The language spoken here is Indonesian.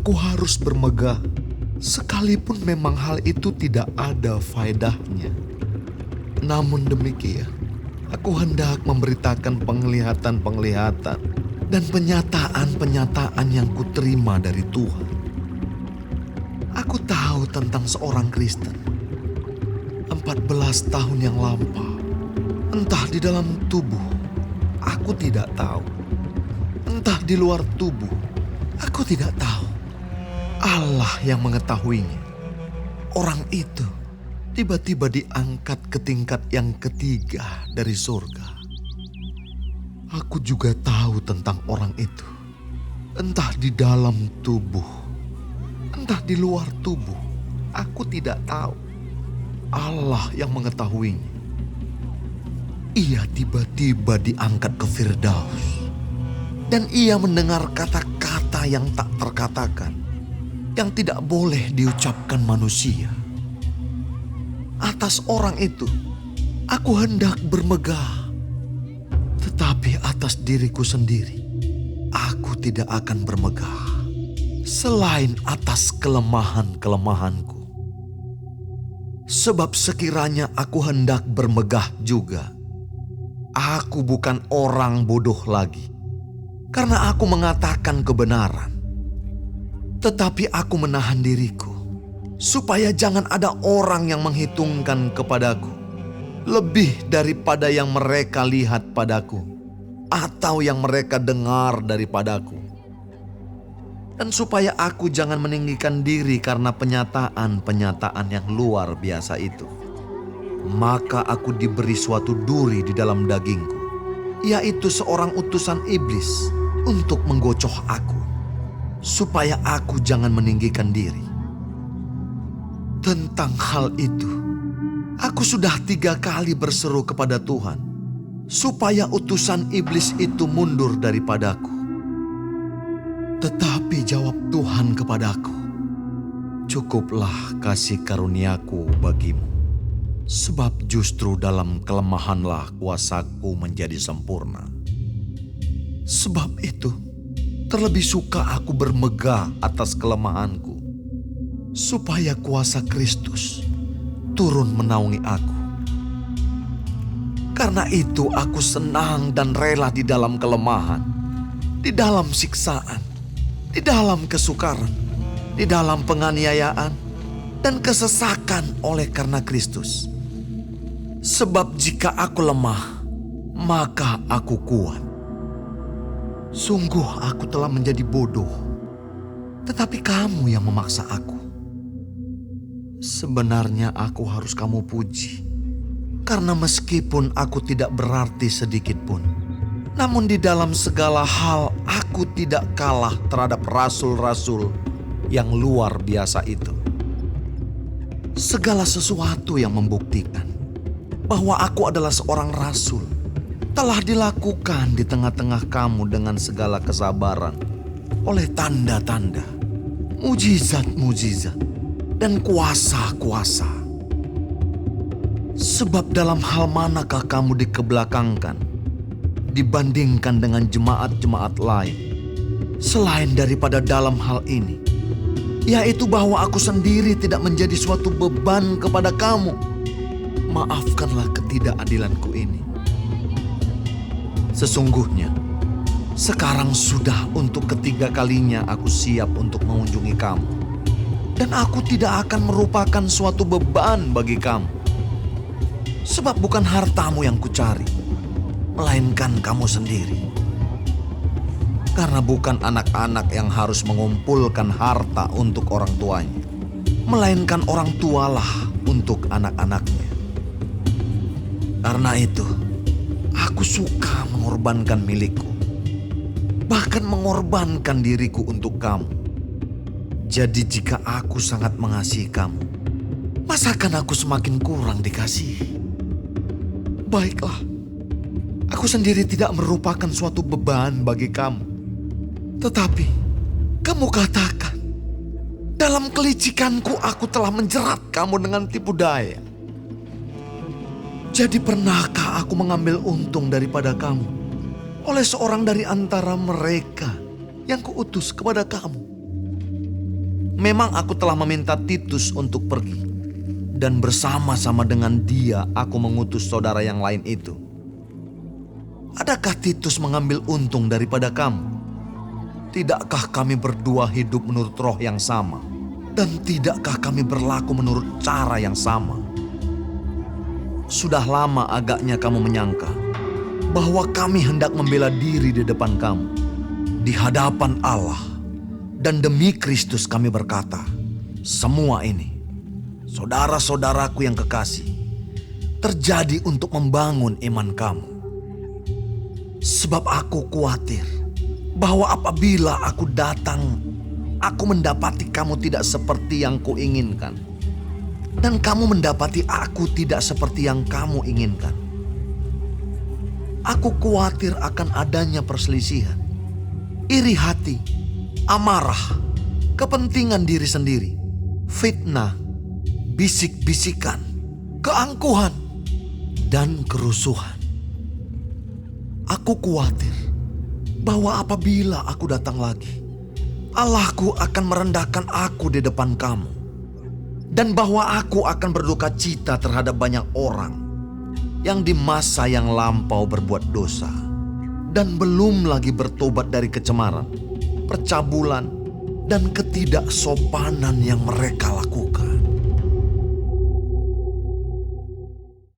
Aku harus bermegah, sekalipun memang hal itu tidak ada faedahnya. Namun demikian, aku hendak memberitakan penglihatan-penglihatan dan penyataan-penyataan yang kuterima dari Tuhan. Aku tahu tentang seorang Kristen 14 tahun yang lampau. Entah di dalam tubuh, aku tidak tahu. Entah di luar tubuh, aku tidak tahu. Allah yang mengetahuinya. Orang itu tiba-tiba diangkat ke tingkat yang ketiga dari surga. Aku juga tahu tentang orang itu. Entah di dalam tubuh, entah di luar tubuh, aku tidak tahu. Allah yang mengetahuinya. Ia tiba-tiba diangkat ke Firdaus. Dan ia mendengar kata-kata yang tak terkatakan, yang tidak boleh diucapkan manusia. Atas orang itu, aku hendak bermegah. Tetapi atas diriku sendiri, aku tidak akan bermegah. Selain atas kelemahan-kelemahanku. Sebab sekiranya aku hendak bermegah juga, aku bukan orang bodoh lagi. Karena aku mengatakan kebenaran. Tetapi aku menahan diriku, supaya jangan ada orang yang menghitungkan kepadaku lebih daripada yang mereka lihat padaku, atau yang mereka dengar daripadaku. Dan supaya aku jangan meninggikan diri karena penyataan-penyataan yang luar biasa itu. Maka aku diberi suatu duri di dalam dagingku, yaitu seorang utusan iblis untuk menggocoh aku, supaya aku jangan meninggikan diri. Tentang hal itu, aku sudah 3 kali berseru kepada Tuhan, supaya utusan iblis itu mundur daripadaku. Tetapi jawab Tuhan kepadaku, "Cukuplah kasih karuniaku bagimu, sebab justru dalam kelemahanlah kuasaku menjadi sempurna." Sebab itu, terlebih suka aku bermegah atas kelemahanku, supaya kuasa Kristus turun menaungi aku. Karena itu aku senang dan rela di dalam kelemahan, di dalam siksaan, di dalam kesukaran, di dalam penganiayaan, dan kesesakan oleh karena Kristus. Sebab jika aku lemah, maka aku kuat. Sungguh aku telah menjadi bodoh, tetapi kamu yang memaksa aku. Sebenarnya aku harus kamu puji, karena meskipun aku tidak berarti sedikit pun, namun di dalam segala hal aku tidak kalah terhadap rasul-rasul yang luar biasa itu. Segala sesuatu yang membuktikan bahwa aku adalah seorang rasul telah dilakukan di tengah-tengah kamu dengan segala kesabaran oleh tanda-tanda, mujizat-mujizat, dan kuasa-kuasa. Sebab dalam hal manakah kamu dikebelakangkan dibandingkan dengan jemaat-jemaat lain selain daripada dalam hal ini, yaitu bahwa aku sendiri tidak menjadi suatu beban kepada kamu. Maafkanlah ketidakadilanku ini. Sesungguhnya, sekarang sudah untuk ketiga kalinya aku siap untuk mengunjungi kamu. Dan aku tidak akan merupakan suatu beban bagi kamu. Sebab bukan hartamu yang kucari, melainkan kamu sendiri. Karena bukan anak-anak yang harus mengumpulkan harta untuk orang tuanya, melainkan orang tualah untuk anak-anaknya. Karena itu, aku suka mengorbankan milikku, bahkan mengorbankan diriku untuk kamu. Jadi jika aku sangat mengasihi kamu, masakan aku semakin kurang dikasihi? Baiklah, aku sendiri tidak merupakan suatu beban bagi kamu. Tetapi, kamu katakan, dalam kelicikanku aku telah menjerat kamu dengan tipu daya. Jadi pernahkah aku mengambil untung daripada kamu oleh seorang dari antara mereka yang kuutus kepada kamu? Memang aku telah meminta Titus untuk pergi, dan bersama-sama dengan dia aku mengutus saudara yang lain itu. Adakah Titus mengambil untung daripada kamu? Tidakkah kami berdua hidup menurut roh yang sama? Dan tidakkah kami berlaku menurut cara yang sama? Sudah lama agaknya kamu menyangka bahwa kami hendak membela diri di depan kamu, di hadapan Allah. Dan demi Kristus kami berkata, semua ini, saudara-saudaraku yang kekasih, terjadi untuk membangun iman kamu. Sebab aku khawatir bahwa apabila aku datang, aku mendapati kamu tidak seperti yang kuinginkan, dan kamu mendapati aku tidak seperti yang kamu inginkan. Aku khawatir akan adanya perselisihan, iri hati, amarah, kepentingan diri sendiri, fitnah, bisik-bisikan, keangkuhan, dan kerusuhan. Aku khawatir bahwa apabila aku datang lagi, Allahku akan merendahkan aku di depan kamu, dan bahwa aku akan berduka cita terhadap banyak orang yang di masa yang lampau berbuat dosa dan belum lagi bertobat dari kecemaran, percabulan, dan ketidaksopanan yang mereka lakukan.